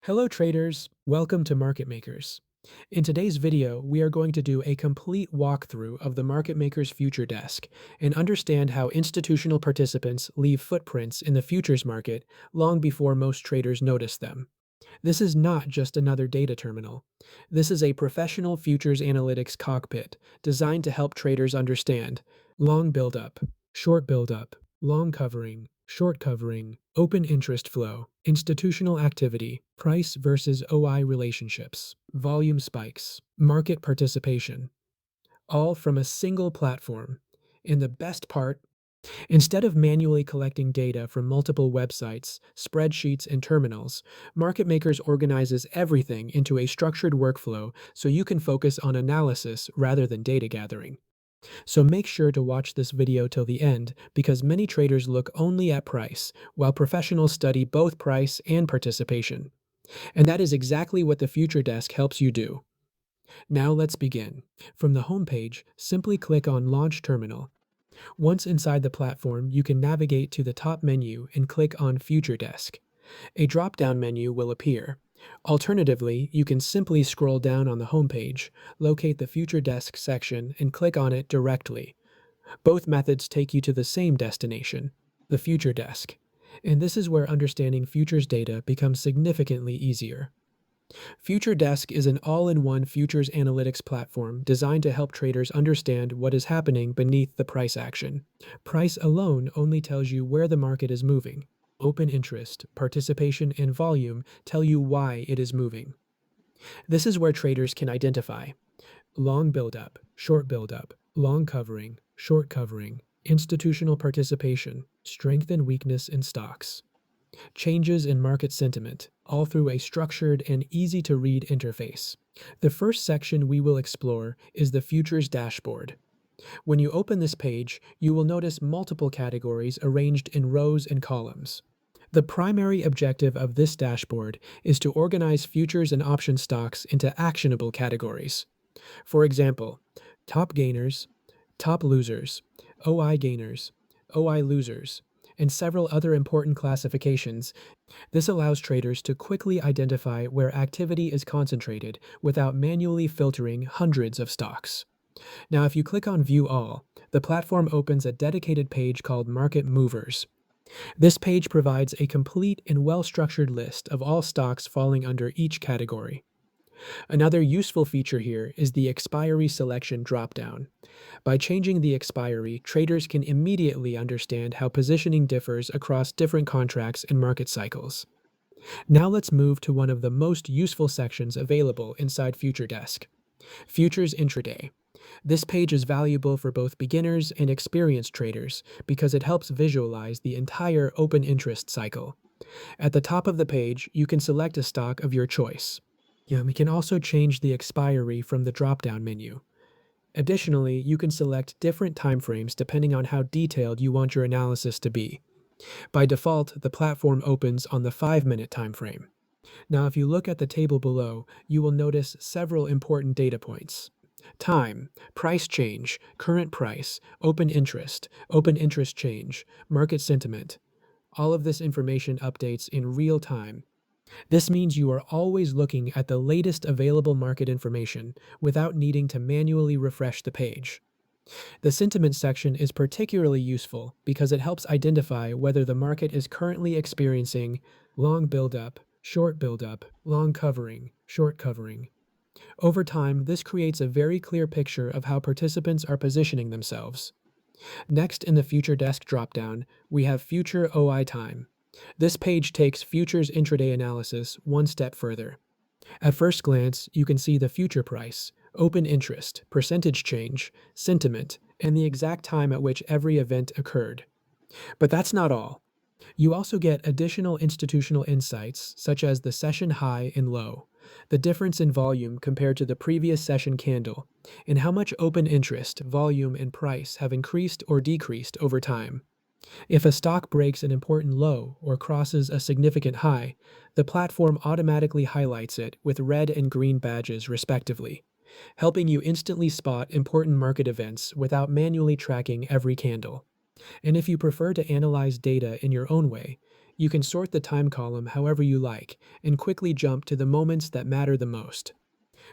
Hello traders, welcome to Market Makers. In today's video, we are going to do a complete walkthrough of the Market Makers Future Desk and understand how institutional participants leave footprints in the futures market long before most traders notice them. This is not just another data terminal. This is a professional futures analytics cockpit designed to help traders understand long buildup, short buildup, long covering, short covering, open interest flow, institutional activity, price versus OI relationships, volume spikes, market participation, all from a single platform. And the best part, instead of manually collecting data from multiple websites, spreadsheets, and terminals, Market Makers organizes everything into a structured workflow so you can focus on analysis rather than data gathering. So make sure to watch this video till the end because many traders look only at price, while professionals study both price and participation. And that is exactly what the Future Desk helps you do. Now let's begin. From the homepage, simply click on Launch Terminal. Once inside the platform, you can navigate to the top menu and click on Future Desk. A drop-down menu will appear. Alternatively, you can simply scroll down on the homepage, locate the Future Desk section, and click on it directly. Both methods take you to the same destination, the Future Desk. And this is where understanding futures data becomes significantly easier. Future Desk is an all-in-one futures analytics platform designed to help traders understand what is happening beneath the price action. Price alone only tells you where the market is moving. Open interest, participation, and volume tell you why it is moving. This is where traders can identify long buildup, short buildup, long covering, short covering, institutional participation, strength and weakness in stocks, changes in market sentiment, all through a structured and easy-to-read interface. The first section we will explore is the Futures Dashboard. When you open this page, you will notice multiple categories arranged in rows and columns. The primary objective of this dashboard is to organize futures and option stocks into actionable categories. For example, top gainers, top losers, OI gainers, OI losers, and several other important classifications. This allows traders to quickly identify where activity is concentrated without manually filtering hundreds of stocks. Now, if you click on View All, the platform opens a dedicated page called Market Movers. This page provides a complete and well-structured list of all stocks falling under each category. Another useful feature here is the expiry selection dropdown. By changing the expiry, traders can immediately understand how positioning differs across different contracts and market cycles. Now let's move to one of the most useful sections available inside Future Desk, Futures Intraday. This page is valuable for both beginners and experienced traders because it helps visualize the entire open interest cycle. At the top of the page, you can select a stock of your choice. We can also change the expiry from the drop-down menu. Additionally, you can select different timeframes depending on how detailed you want your analysis to be. By default, the platform opens on the 5-minute timeframe. Now, if you look at the table below, you will notice several important data points. Time, price change, current price, open interest change, market sentiment. All of this information updates in real time. This means you are always looking at the latest available market information without needing to manually refresh the page. The sentiment section is particularly useful because it helps identify whether the market is currently experiencing long buildup, short buildup, long covering, short covering. Over time, this creates a very clear picture of how participants are positioning themselves. Next in the Future Desk dropdown, we have Future OI Time. This page takes futures intraday analysis one step further. At first glance, you can see the future price, open interest, percentage change, sentiment, and the exact time at which every event occurred. But that's not all. You also get additional institutional insights such as the session high and low, the difference in volume compared to the previous session candle, and how much open interest, volume, and price have increased or decreased over time. If a stock breaks an important low or crosses a significant high, the platform automatically highlights it with red and green badges respectively, helping you instantly spot important market events without manually tracking every candle. And if you prefer to analyze data in your own way, You can sort the time column however you like and quickly jump to the moments that matter the most.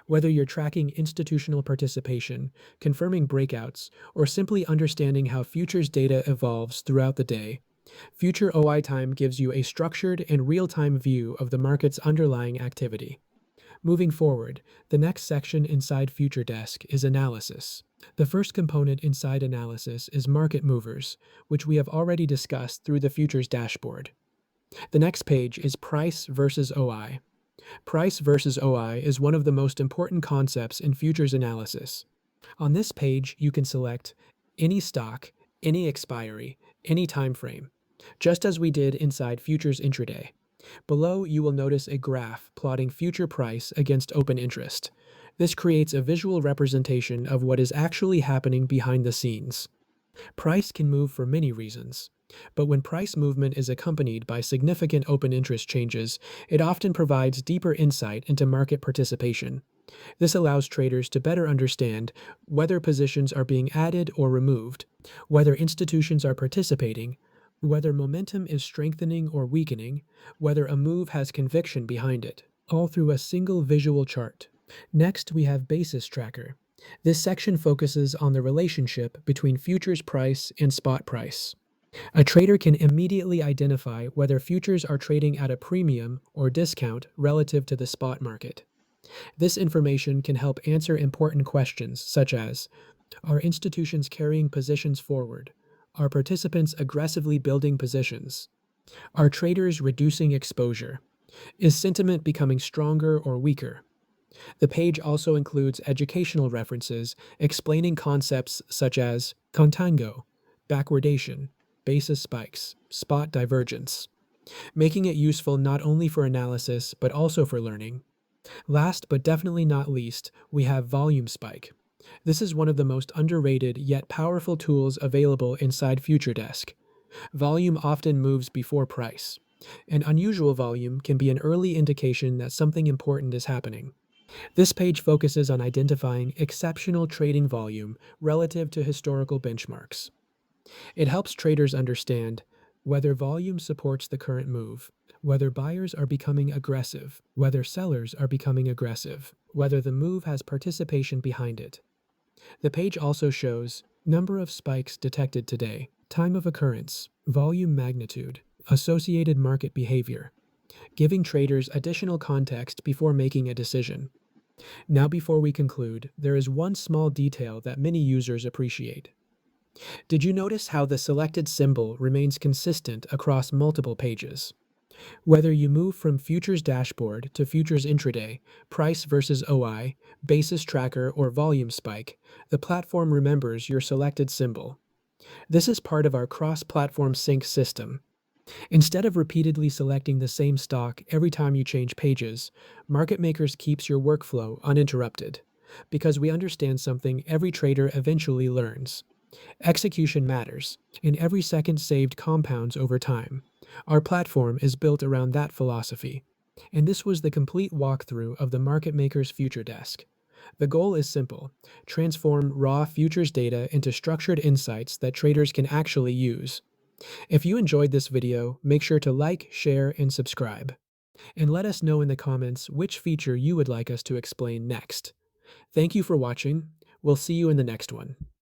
Whether you're tracking institutional participation, confirming breakouts, or simply understanding how futures data evolves throughout the day, Future OI Time gives you a structured and real-time view of the market's underlying activity. Moving forward, the next section inside Future Desk is analysis. The first component inside analysis is market movers, which we have already discussed through the futures dashboard. The next page is price versus OI. Price versus OI is one of the most important concepts in futures analysis. On this page, you can select any stock, any expiry, any time frame, just as we did inside futures intraday. Below, you will notice a graph plotting future price against open interest. This creates a visual representation of what is actually happening behind the scenes. Price can move for many reasons, but when price movement is accompanied by significant open interest changes, it often provides deeper insight into market participation. This allows traders to better understand whether positions are being added or removed, whether institutions are participating, whether momentum is strengthening or weakening, whether a move has conviction behind it, all through a single visual chart. Next, we have Basis Tracker. This section focuses on the relationship between futures price and spot price. A trader can immediately identify whether futures are trading at a premium or discount relative to the spot market. This information can help answer important questions such as, are institutions carrying positions forward? Are participants aggressively building positions? Are traders reducing exposure? Is sentiment becoming stronger or weaker? The page also includes educational references explaining concepts such as contango, backwardation, basis spikes, spot divergence, making it useful not only for analysis but also for learning. Last but definitely not least, we have volume spike. This is one of the most underrated yet powerful tools available inside FutureDesk. Volume often moves before price. An unusual volume can be an early indication that something important is happening. This page focuses on identifying exceptional trading volume relative to historical benchmarks. It helps traders understand whether volume supports the current move, whether buyers are becoming aggressive, whether sellers are becoming aggressive, whether the move has participation behind it. The page also shows number of spikes detected today, time of occurrence, volume magnitude, associated market behavior, giving traders additional context before making a decision. Now, before we conclude, there is one small detail that many users appreciate. Did you notice how the selected symbol remains consistent across multiple pages? Whether you move from Futures Dashboard to Futures Intraday, Price versus OI, Basis Tracker, or Volume Spike, the platform remembers your selected symbol. This is part of our cross-platform sync system. Instead of repeatedly selecting the same stock every time you change pages, Market Makers keeps your workflow uninterrupted. Because we understand something every trader eventually learns. Execution matters, and every second saved compounds over time. Our platform is built around that philosophy. And this was the complete walkthrough of the Market Makers Future Desk. The goal is simple: transform raw futures data into structured insights that traders can actually use. If you enjoyed this video, make sure to like, share, and subscribe. And let us know in the comments which feature you would like us to explain next. Thank you for watching. We'll see you in the next one.